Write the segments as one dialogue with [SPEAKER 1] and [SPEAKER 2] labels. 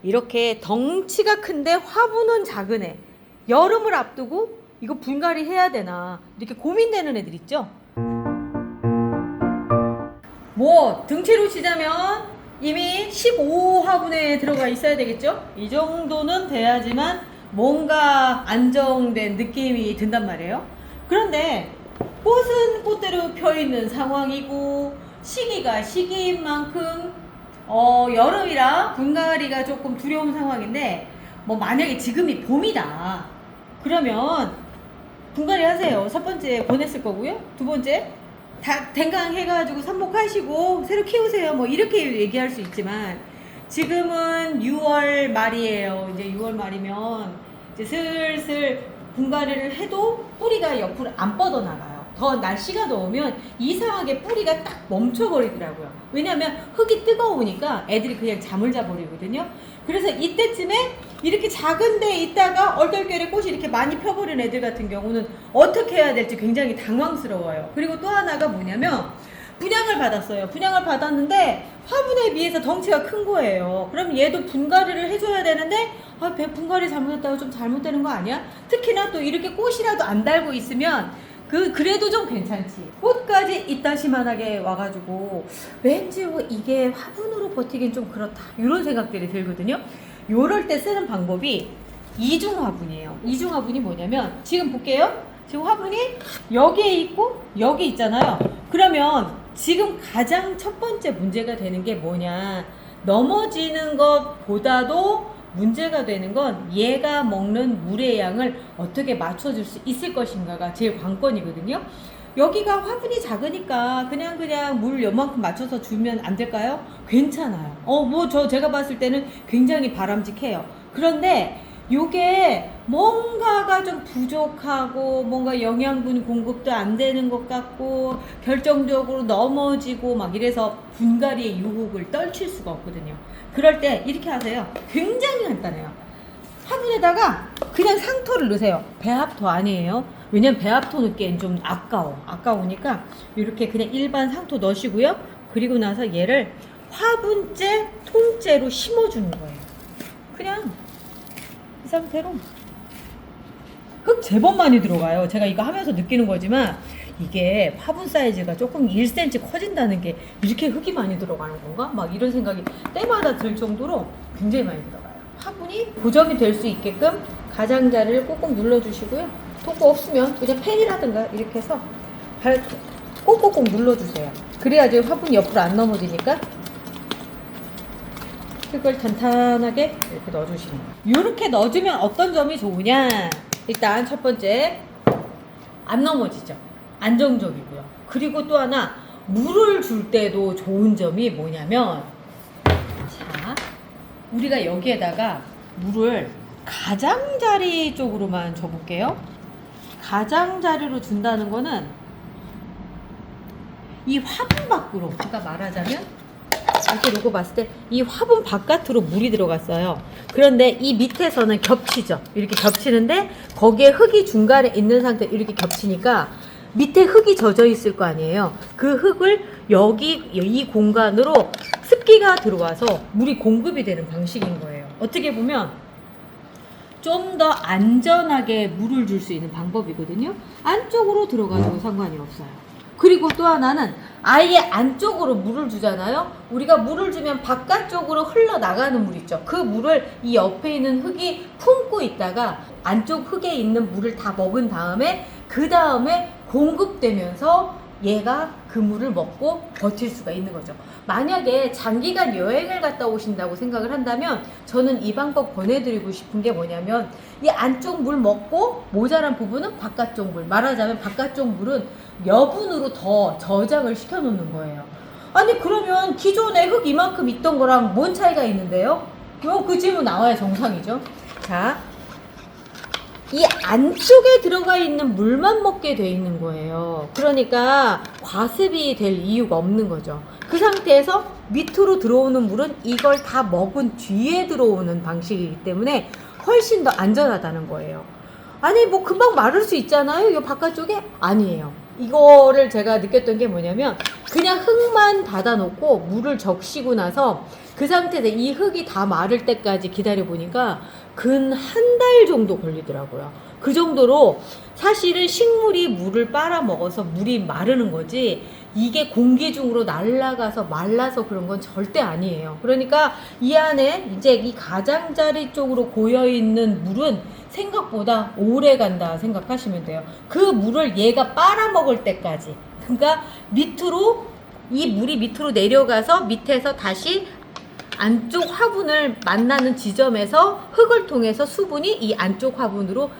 [SPEAKER 1] 이렇게 덩치가 큰데 화분은 작은 애, 여름을 앞두고 이거 분갈이 해야 되나 이렇게 고민되는 애들 있죠. 뭐 등치로 치자면 이미 15화분에 들어가 있어야 되겠죠. 이 정도는 돼야지만 뭔가 안정된 느낌이 든단 말이에요. 그런데 꽃은 꽃대로 펴있는 상황이고 시기가 시기인 만큼 여름이라 분갈이가 조금 두려운 상황인데, 뭐 만약에 지금이 봄이다 그러면 분갈이 하세요. 첫 번째 보냈을 거고요. 두 번째 다 댕강 해가지고 삽목하시고 새로 키우세요. 뭐 이렇게 얘기할 수 있지만 지금은 6월 말이에요. 이제 6월 말이면 이제 슬슬 분갈이를 해도 뿌리가 옆으로 안 뻗어나가요. 더 날씨가 더우면 이상하게 뿌리가 딱 멈춰버리더라고요. 왜냐하면 흙이 뜨거우니까 애들이 그냥 잠을 자버리거든요. 그래서 이때쯤에 이렇게 작은 데 있다가 얼떨결에 꽃이 이렇게 많이 펴버린 애들 같은 경우는 어떻게 해야 될지 굉장히 당황스러워요. 그리고 또 하나가 뭐냐면 분양을 받았어요. 분양을 받았는데 화분에 비해서 덩치가 큰 거예요. 그럼 얘도 분갈이를 해줘야 되는데 분갈이 잘못했다고 좀 잘못되는 거 아니야? 특히나 또 이렇게 꽃이라도 안 달고 있으면 그래도 좀 괜찮지. 꽃까지 이따시만하게 와가지고 왠지 이게 화분으로 버티긴 좀 그렇다 이런 생각들이 들거든요. 요럴 때 쓰는 방법이 이중 화분이에요. 이중 화분이 뭐냐면 지금 볼게요. 지금 화분이 여기에 있고 여기 있잖아요. 그러면 지금 가장 첫 번째 문제가 되는 게 뭐냐, 넘어지는 것보다도 문제가 되는 건 얘가 먹는 물의 양을 어떻게 맞춰줄 수 있을 것인가가 제일 관건이거든요. 여기가 화분이 작으니까 그냥 물 요만큼 맞춰서 주면 안 될까요? 괜찮아요. 제가 봤을 때는 굉장히 바람직해요. 그런데 요게 뭔가가 좀 부족하고 뭔가 영양분 공급도 안 되는 것 같고 결정적으로 넘어지고 막 이래서 분갈이의 유혹을 떨칠 수가 없거든요. 그럴 때 이렇게 하세요. 굉장히 간단해요. 화분에다가 그냥 상토를 넣으세요. 배합토 아니에요. 왜냐면 배합토 넣기엔 좀 아까우니까 이렇게 그냥 일반 상토 넣으시고요. 그리고 나서 얘를 화분째 통째로 심어주는 거예요. 그냥 이 상태로. 흙 제법 많이 들어가요. 제가 이거 하면서 느끼는 거지만 이게 화분 사이즈가 조금 1cm 커진다는 게 이렇게 흙이 많이 들어가는 건가? 막 이런 생각이 때마다 들 정도로 굉장히 많이 들어가요. 화분이 고정이 될 수 있게끔 가장자리를 꾹꾹 눌러주시고요. 도구 없으면 그냥 펜이라든가 이렇게 해서 꾹꾹꾹 눌러주세요. 그래야지 화분이 옆으로 안 넘어지니까. 흙을 탄탄하게 이렇게 넣어주시는 거예요. 이렇게 넣어주면 어떤 점이 좋으냐, 일단 첫 번째 안 넘어지죠. 안정적이고요. 그리고 또 하나 물을 줄 때도 좋은 점이 뭐냐면, 자, 우리가 여기에다가 물을 가장자리 쪽으로만 줘볼게요. 가장자리로 준다는 거는 이 화분 밖으로, 제가 말하자면 이렇게 놓고 봤을 때 이 화분 바깥으로 물이 들어갔어요. 그런데 이 밑에서는 겹치죠. 이렇게 겹치는데 거기에 흙이 중간에 있는 상태, 이렇게 겹치니까 밑에 흙이 젖어 있을 거 아니에요. 그 흙을 여기 이 공간으로 습기가 들어와서 물이 공급이 되는 방식인 거예요. 어떻게 보면 좀 더 안전하게 물을 줄 수 있는 방법이거든요. 안쪽으로 들어가도 상관이 없어요. 그리고 또 하나는 아예 안쪽으로 물을 주잖아요. 우리가 물을 주면 바깥쪽으로 흘러나가는 물 있죠. 그 물을 이 옆에 있는 흙이 품고 있다가 안쪽 흙에 있는 물을 다 먹은 다음에 그 다음에 공급되면서 얘가 그 물을 먹고 버틸 수가 있는 거죠. 만약에 장기간 여행을 갔다 오신다고 생각을 한다면 저는 이 방법 권해드리고 싶은 게 뭐냐면, 이 안쪽 물 먹고 모자란 부분은 바깥쪽 물, 말하자면 바깥쪽 물은 여분으로 더 저장을 시켜 놓는 거예요. 아니 그러면 기존에 흙 이만큼 있던 거랑 뭔 차이가 있는데요? 그 질문 나와야 정상이죠. 자, 이 안쪽에 들어가 있는 물만 먹게 돼 있는 거예요. 그러니까 과습이 될 이유가 없는 거죠. 그 상태에서 밑으로 들어오는 물은 이걸 다 먹은 뒤에 들어오는 방식이기 때문에 훨씬 더 안전하다는 거예요. 아니 뭐 금방 마를 수 있잖아요. 이 바깥쪽에? 아니에요. 이거를 제가 느꼈던 게 뭐냐면 그냥 흙만 받아놓고 물을 적시고 나서 그 상태에서 이 흙이 다 마를 때까지 기다려 보니까 근 한 달 정도 걸리더라고요. 그 정도로 사실은 식물이 물을 빨아먹어서 물이 마르는 거지 이게 공기 중으로 날아가서 말라서 그런 건 절대 아니에요. 그러니까 이 안에 이제 이 가장자리 쪽으로 고여있는 물은 생각보다 오래 간다 생각하시면 돼요. 그 물을 얘가 빨아먹을 때까지. 그러니까 밑으로 이 물이 밑으로 내려가서 밑에서 다시 안쪽 화분을 만나는 지점에서 흙을 통해서 수분이 이 안쪽 화분으로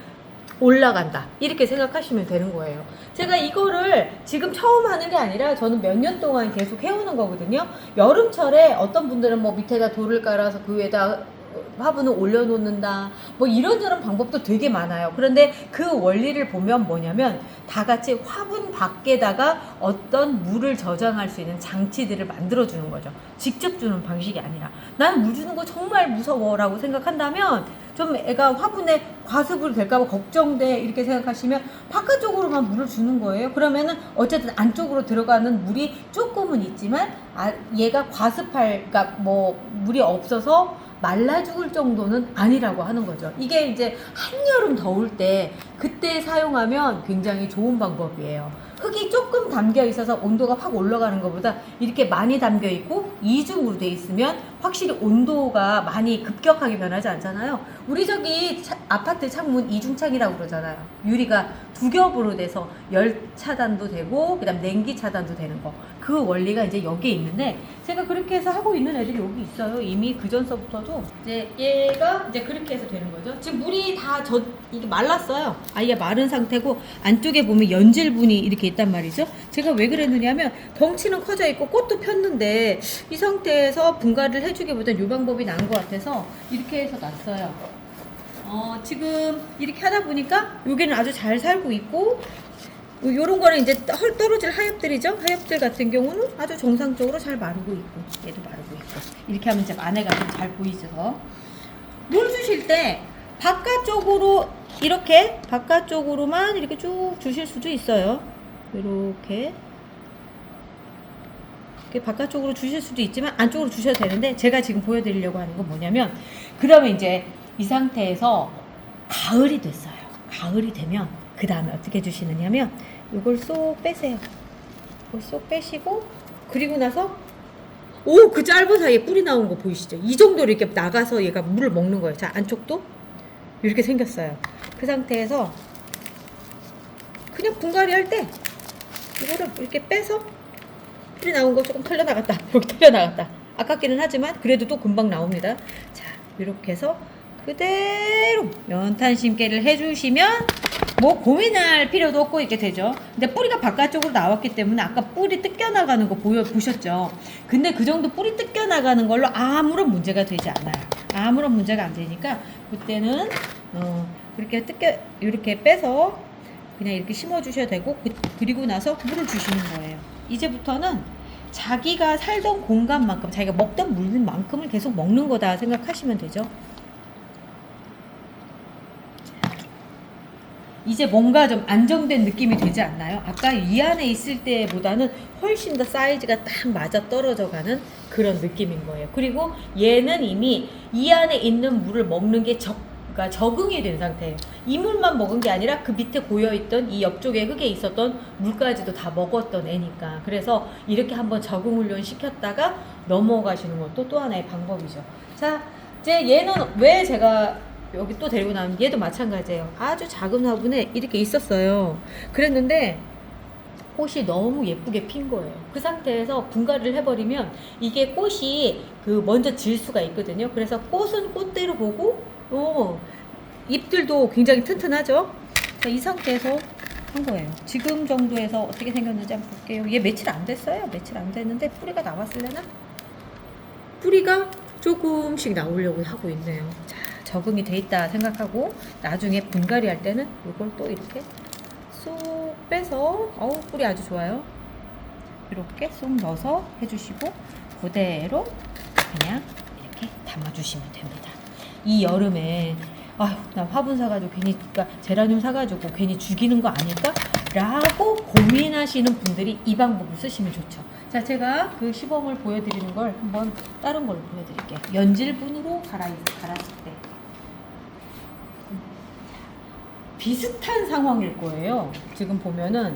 [SPEAKER 1] 올라간다. 이렇게 생각하시면 되는 거예요. 제가 이거를 지금 처음 하는 게 아니라 저는 몇 년 동안 계속 해오는 거거든요. 여름철에 어떤 분들은 뭐 밑에다 돌을 깔아서 그 위에다 화분을 올려놓는다. 뭐 이런저런 방법도 되게 많아요. 그런데 그 원리를 보면 뭐냐면 다 같이 화분 밖에다가 어떤 물을 저장할 수 있는 장치들을 만들어주는 거죠. 직접 주는 방식이 아니라. 난 물 주는 거 정말 무서워 라고 생각한다면 좀 애가 화분에 과습을 될까봐 걱정돼 이렇게 생각하시면 바깥쪽으로만 물을 주는 거예요. 그러면은 어쨌든 안쪽으로 들어가는 물이 조금은 있지만 얘가 과습할, 그러니까 뭐 물이 없어서 말라 죽을 정도는 아니라고 하는 거죠. 이게 이제 한여름 더울 때 그때 사용하면 굉장히 좋은 방법이에요. 흙이 조금 담겨 있어서 온도가 확 올라가는 것보다 이렇게 많이 담겨 있고 이중으로 돼 있으면 확실히 온도가 많이 급격하게 변하지 않잖아요. 우리 저기 아파트 창문 이중창이라고 그러잖아요. 유리가 두 겹으로 돼서 열 차단도 되고 그다음 냉기 차단도 되는 거. 그 원리가 이제 여기에 있는데 제가 그렇게 해서 하고 있는 애들이 여기 있어요. 이미 그 전서부터도 이제 얘가 이제 그렇게 해서 되는 거죠. 지금 물이 다 이게 말랐어요. 아예 마른 상태고 안쪽에 보면 연질분이 이렇게 있단 말이죠. 제가 왜 그랬느냐면 덩치는 커져 있고 꽃도 폈는데 이 상태에서 분갈이를 해주기보단 이 방법이 나은 것 같아서 이렇게 해서 놨어요. 지금 이렇게 하다 보니까 여기는 아주 잘 살고 있고 요런 거는 이제 떨어질 하엽들이죠. 하엽들 같은 경우는 아주 정상적으로 잘 마르고 있고 얘도 마르고 있고 이렇게 하면 이제 안에가 좀 잘 보이죠. 물 주실 때 바깥쪽으로 이렇게 바깥쪽으로만 이렇게 쭉 주실 수도 있어요. 이렇게 바깥쪽으로 주실 수도 있지만 안쪽으로 주셔도 되는데 제가 지금 보여드리려고 하는 건 뭐냐면 그러면 이제 이 상태에서 가을이 됐어요. 가을이 되면 그 다음에 어떻게 해주시느냐면 이걸 쏙 빼세요. 이걸 쏙 빼시고 그리고 나서 그 짧은 사이에 뿌리 나온 거 보이시죠? 이 정도로 이렇게 나가서 얘가 물을 먹는 거예요. 자, 안쪽도 이렇게 생겼어요. 그 상태에서 그냥 분갈이 할 때 이거를 이렇게 빼서 뿌리 나온 거 조금 털려나갔다. 이렇게 털려나갔다. 아깝기는 하지만 그래도 또 금방 나옵니다. 자, 이렇게 해서 그대로 연탄 심기를 해주시면 뭐 고민할 필요도 없고 이렇게 되죠. 근데 뿌리가 바깥쪽으로 나왔기 때문에 아까 뿌리 뜯겨나가는 거 보셨죠? 근데 그 정도 뿌리 뜯겨나가는 걸로 아무런 문제가 되지 않아요. 아무런 문제가 안 되니까 그때는 그렇게 이렇게 빼서 그냥 이렇게 심어주셔야 되고 그리고 나서 물을 주시는 거예요. 이제부터는 자기가 살던 공간만큼 자기가 먹던 물만큼을 계속 먹는 거다 생각하시면 되죠. 이제 뭔가 좀 안정된 느낌이 되지 않나요? 아까 이 안에 있을 때보다는 훨씬 더 사이즈가 딱 맞아 떨어져 가는 그런 느낌인 거예요. 그리고 얘는 이미 이 안에 있는 물을 먹는 게 그러니까 적응이 된 상태예요. 이 물만 먹은 게 아니라 그 밑에 고여있던 이 옆쪽에 흙에 있었던 물까지도 다 먹었던 애니까. 그래서 이렇게 한번 적응 훈련 시켰다가 넘어가시는 것도 또 하나의 방법이죠. 자, 이제 얘는 왜 제가 여기 또 데리고 나온 얘도 마찬가지예요. 아주 작은 화분에 이렇게 있었어요. 그랬는데 꽃이 너무 예쁘게 핀 거예요. 그 상태에서 분갈이를 해버리면 이게 꽃이 먼저 질 수가 있거든요. 그래서 꽃은 꽃대로 보고 잎들도 굉장히 튼튼하죠. 자, 이 상태에서 한 거예요. 지금 정도에서 어떻게 생겼는지 한번 볼게요. 얘 며칠 안 됐어요. 며칠 안 됐는데 뿌리가 나왔을래나? 뿌리가 조금씩 나오려고 하고 있네요. 자, 적응이 돼 있다 생각하고 나중에 분갈이 할 때는 이걸 또 이렇게 쏙 빼서 뿌리 아주 좋아요. 이렇게 쏙 넣어서 해주시고 그대로 그냥 이렇게 담아주시면 됩니다. 이 여름에 나 화분 사가지고 괜히 제라늄 사가지고 괜히 죽이는 거 아닐까? 라고 고민하시는 분들이 이 방법을 쓰시면 좋죠. 자, 제가 그 시범을 보여드리는 걸 한번 다른 걸로 보여드릴게요. 연질분으로 갈았을 때 비슷한 상황일 거예요. 지금 보면은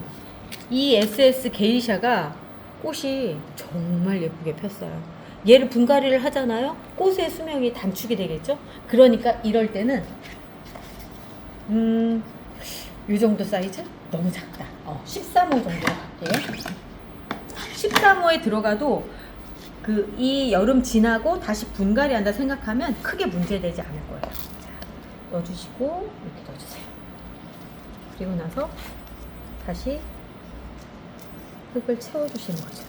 [SPEAKER 1] 이 SS 게이샤가 꽃이 정말 예쁘게 폈어요. 얘를 분갈이를 하잖아요. 꽃의 수명이 단축이 되겠죠. 그러니까 이럴 때는 이 정도 사이즈? 너무 작다. 13호 정도로 갈게요. 13호에 들어가도 이 여름 지나고 다시 분갈이 한다 생각하면 크게 문제되지 않을 거예요. 자, 넣어주시고 이렇게 넣어주세요. 그리고 나서 다시 흙을 채워주시는 거죠.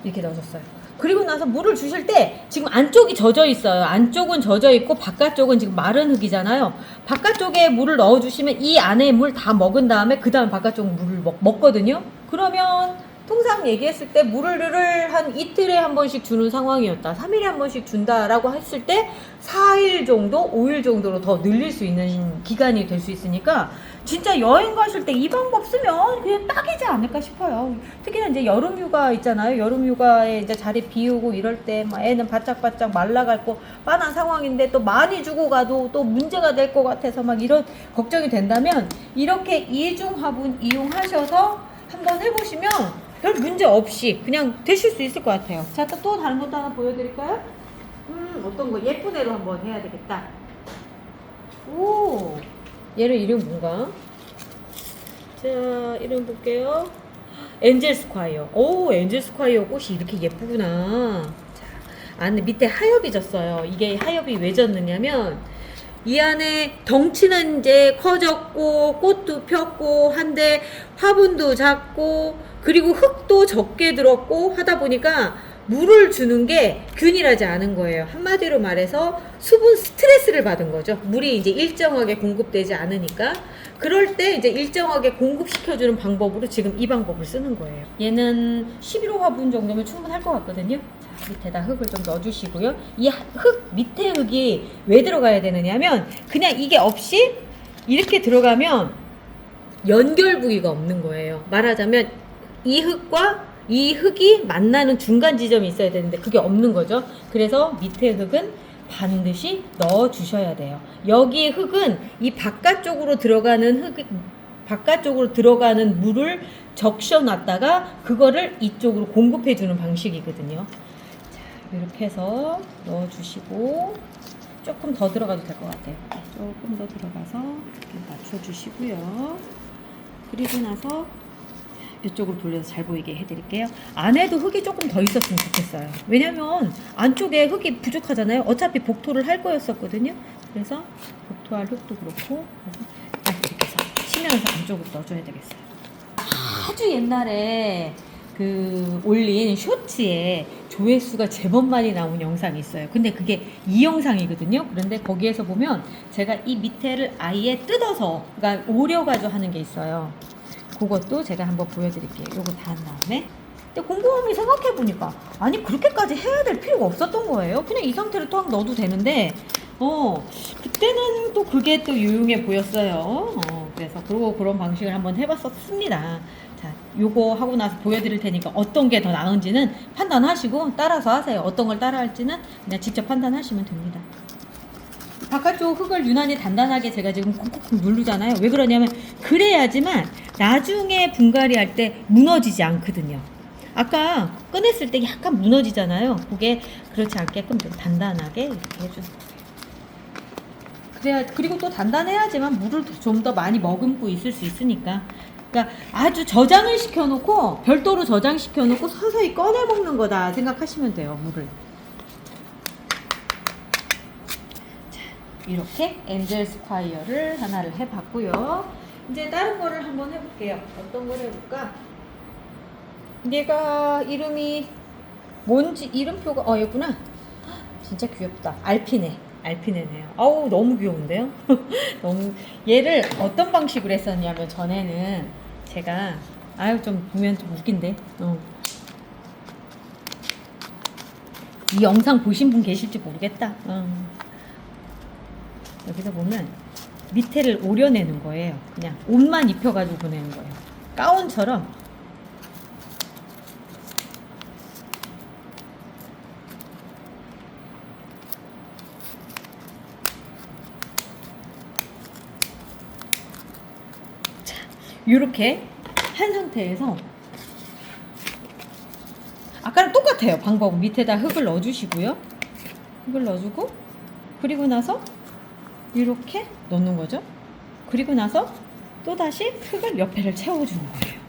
[SPEAKER 1] 이렇게 넣어줬어요. 그리고 나서 물을 주실 때 지금 안쪽이 젖어 있어요. 안쪽은 젖어 있고 바깥쪽은 지금 마른 흙이잖아요. 바깥쪽에 물을 넣어주시면 이 안에 물 다 먹은 다음에 그 다음 바깥쪽 물을 먹거든요. 그러면 통상 얘기했을 때 물을 한 이틀에 한 번씩 주는 상황이었다. 3일에 한 번씩 준다라고 했을 때 4일 정도, 5일 정도로 더 늘릴 수 있는 기간이 될 수 있으니까 진짜 여행 가실 때 이 방법 쓰면 그냥 딱이지 않을까 싶어요. 특히나 이제 여름 휴가 있잖아요. 여름 휴가에 이제 자리 비우고 이럴 때 막 애는 바짝바짝 말라갈 거 뻔한 상황인데 또 많이 주고 가도 또 문제가 될 것 같아서 막 이런 걱정이 된다면 이렇게 이중 화분 이용하셔서 한번 해보시면 별 문제 없이 그냥 되실 수 있을 것 같아요. 자, 또 다른 것도 하나 보여드릴까요? 어떤 거 예쁜 애로 한번 해야 되겠다. 오, 얘를 이름 뭔가? 자, 이름 볼게요. 엔젤 스콰이어. 오, 엔젤 스콰이어 꽃이 이렇게 예쁘구나. 자, 안에 밑에 하엽이 졌어요. 이게 하엽이 왜 졌느냐면 이 안에 덩치는 이제 커졌고 꽃도 폈고 한데 화분도 작고 그리고 흙도 적게 들었고 하다 보니까 물을 주는 게 균일하지 않은 거예요. 한마디로 말해서 수분 스트레스를 받은 거죠. 물이 이제 일정하게 공급되지 않으니까. 그럴 때 이제 일정하게 공급시켜주는 방법으로 지금 이 방법을 쓰는 거예요. 얘는 11호 화분 정도면 충분할 것 같거든요. 자, 밑에다 흙을 좀 넣어주시고요. 이 흙, 밑에 흙이 왜 들어가야 되느냐 하면 그냥 이게 없이 이렇게 들어가면 연결 부위가 없는 거예요. 말하자면 이 흙과 이 흙이 만나는 중간 지점이 있어야 되는데 그게 없는 거죠. 그래서 밑에 흙은 반드시 넣어 주셔야 돼요. 여기 흙은 이 바깥쪽으로 들어가는 바깥쪽으로 들어가는 물을 적셔 놨다가 그거를 이쪽으로 공급해 주는 방식이거든요. 자, 이렇게 해서 넣어 주시고 조금 더 들어가도 될 것 같아요. 조금 더 들어가서 이렇게 맞춰 주시고요. 그리고 나서 이쪽으로 돌려서 잘 보이게 해드릴게요. 안에도 흙이 조금 더 있었으면 좋겠어요. 왜냐면 안쪽에 흙이 부족하잖아요. 어차피 복토를 할 거였었거든요. 그래서 복토할 흙도 그렇고 이렇게 해서 치면서 안쪽으로 넣어줘야 되겠어요. 아주 옛날에 올린 쇼츠에 조회수가 제법 많이 나온 영상이 있어요. 근데 그게 이 영상이거든요. 그런데 거기에서 보면 제가 이 밑에를 아예 뜯어서 그러니까 오려가지고 하는 게 있어요. 그것도 제가 한번 보여드릴게요. 요거 다 한 다음에. 근데 곰곰이 생각해보니까 아니 그렇게까지 해야 될 필요가 없었던 거예요. 그냥 이 상태로 또 넣어도 되는데 그때는 또 그게 또 유용해 보였어요. 그래서 그런 방식을 한번 해봤었습니다. 자, 요거 하고 나서 보여드릴 테니까 어떤 게 더 나은지는 판단하시고 따라서 하세요. 어떤 걸 따라 할지는 그냥 직접 판단하시면 됩니다. 바깥쪽 흙을 유난히 단단하게 제가 지금 콕콕 누르잖아요. 왜 그러냐면 그래야지만 나중에 분갈이 할 때 무너지지 않거든요. 아까 꺼냈을 때 약간 무너지잖아요. 그게 그렇지 않게끔 좀 단단하게 이렇게 해주는 거예요. 그리고 또 단단해야지만 물을 좀 더 많이 머금고 있을 수 있으니까. 그러니까 아주 저장을 시켜놓고 별도로 저장시켜놓고 서서히 꺼내 먹는 거다 생각하시면 돼요. 물을. 이렇게 엔젤 스콰이어를 하나를 해봤고요. 이제 다른 거를 한번 해볼게요. 어떤 걸 해볼까? 얘가 이름이 뭔지 이름표가 여기구나. 진짜 귀엽다. 알피네네요. 아우 너무 귀여운데요? 너무 얘를 어떤 방식으로 했었냐면 전에는 제가 좀 보면 좀 웃긴데 이 영상 보신 분 계실지 모르겠다. 여기서 보면 밑에를 오려내는 거예요. 그냥 옷만 입혀가지고 보내는 거예요. 가운처럼. 자, 이렇게 한 상태에서 아까랑 똑같아요. 방법은 밑에다 흙을 넣어주시고요. 흙을 넣어주고, 그리고 나서 이렇게 넣는 거죠. 그리고 나서 또다시 흙을 옆에를 채워주는 거예요.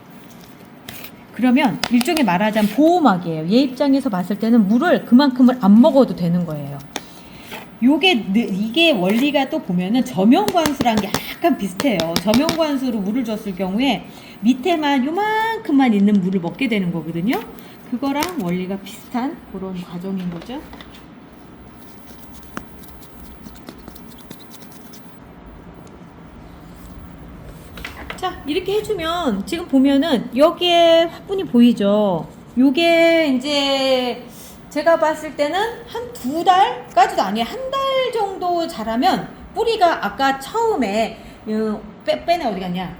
[SPEAKER 1] 그러면 일종의 말하자면 보호막이에요. 얘 입장에서 봤을 때는 물을 그만큼을 안 먹어도 되는 거예요. 이게 원리가 또 보면은 저면관수랑 약간 비슷해요. 저면관수로 물을 줬을 경우에 밑에만 요만큼만 있는 물을 먹게 되는 거거든요. 그거랑 원리가 비슷한 그런 과정인 거죠. 자, 이렇게 해주면 지금 보면은 여기에 화분이 보이죠? 요게 이제 제가 봤을 때는 한 2달까지도 아니에요. 한 달 정도 자라면 뿌리가 아까 처음에 빼내 어디 갔냐?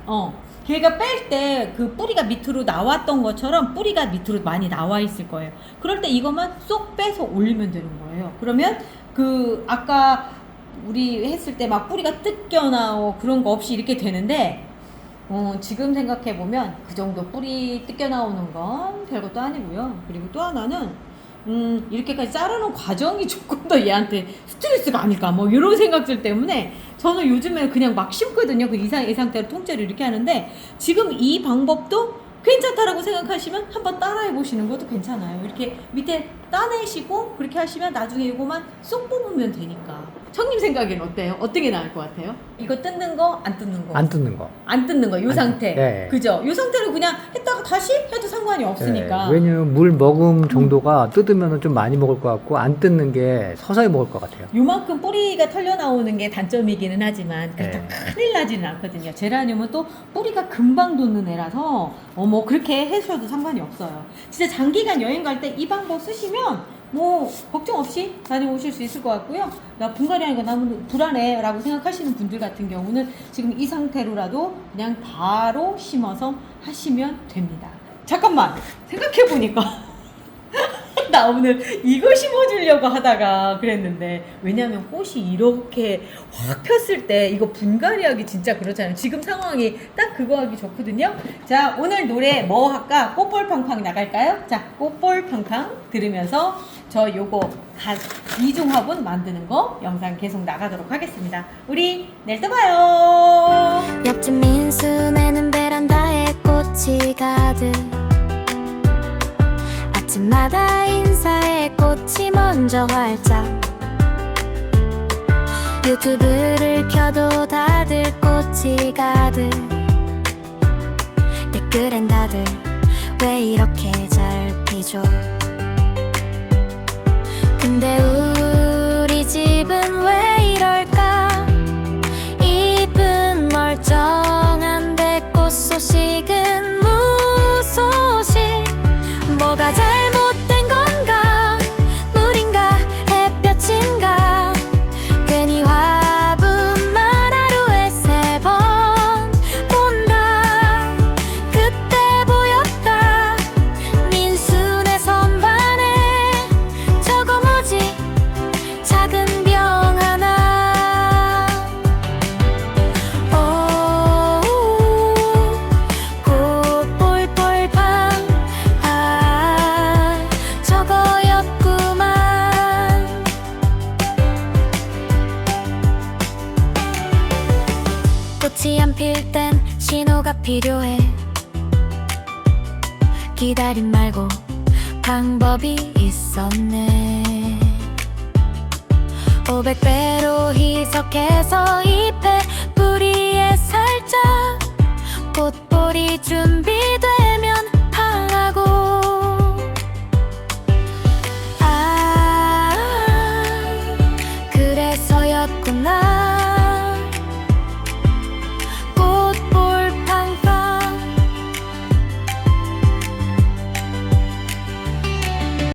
[SPEAKER 1] 걔가 뺄 때 그 뿌리가 밑으로 나왔던 것처럼 뿌리가 밑으로 많이 나와 있을 거예요. 그럴 때 이것만 쏙 빼서 올리면 되는 거예요. 그러면 그 아까 우리 했을 때 막 뿌리가 뜯겨 나오고 그런 거 없이 이렇게 되는데 지금 생각해보면 그 정도 뿌리 뜯겨 나오는 건 별것도 아니고요. 그리고 또 하나는 이렇게까지 자르는 과정이 조금 더 얘한테 스트레스가 아닐까 뭐 이런 생각들 때문에 저는 요즘에 그냥 막 심거든요. 그 이 상태로 통째로 이렇게 하는데 지금 이 방법도 괜찮다라고 생각하시면 한번 따라해 보시는 것도 괜찮아요. 이렇게 밑에 따내시고 그렇게 하시면 나중에 이거만 쏙 뽑으면 되니까. 형님 생각에는 어때요? 어떤 게 나을 것 같아요? 이거 뜯는 거, 안 뜯는 거?
[SPEAKER 2] 안 뜯는 거.
[SPEAKER 1] 안 뜯는 거, 요 상태.
[SPEAKER 2] 네.
[SPEAKER 1] 그죠? 요 상태로 그냥 했다가 다시 해도 상관이 없으니까.
[SPEAKER 2] 네. 왜냐면 물 먹음 정도가 뜯으면 좀 많이 먹을 것 같고 안 뜯는 게 서서히 먹을 것 같아요.
[SPEAKER 1] 요만큼 뿌리가 털려 나오는 게 단점이기는 하지만 그렇다고 큰일 나지는 않거든요. 제라늄은 또 뿌리가 금방 돋는 애라서 뭐 그렇게 해주셔도 상관이 없어요. 진짜 장기간 여행 갈 때 이 방법 쓰시면 뭐 걱정 없이 다녀오실 수 있을 것 같고요. 나 분갈이 하니까 너무 불안해 라고 생각하시는 분들 같은 경우는 지금 이 상태로라도 그냥 바로 심어서 하시면 됩니다. 잠깐만 생각해보니까 나 오늘 이거 심어주려고 하다가 그랬는데, 왜냐면 꽃이 이렇게 확 폈을 때 이거 분갈이 하기 진짜 그렇잖아요. 지금 상황이 딱 그거 하기 좋거든요. 자, 오늘 노래 뭐 할까? 꽃볼팡팡 나갈까요? 자, 꽃볼팡팡 들으면서 저 요거 이중 화분 만드는 거 영상 계속 나가도록 하겠습니다. 우리 내일 또 봐요.
[SPEAKER 3] 옆집 민수네는 베란다에 꽃이 가득, 아침마다 인사해 꽃이 먼저 활짝, 유튜브를 켜도 다들 꽃이 가득, 댓글엔 다들 왜 이렇게 잘 피죠? 근데 우리 집은 왜 이럴까? 잎은 멀쩡한데 꽃 소식은 무소식. 뭐가 잘못된 건가? 물인가? 햇볕인가? 괜히 화분만 하루에 3번 본다. 그때 보였다 민수네 선반에 저거 뭐지? 작은 병 하나. 꽃볼볼팡, 저거였구만. 꽃이 안 필 땐 신호가 필요해. 기다림 말고 방법이 있었네. 500배로 희석해서 잎에 뿌리에 살짝, 꽃볼이 준비되면 파라고. 그래서였구나.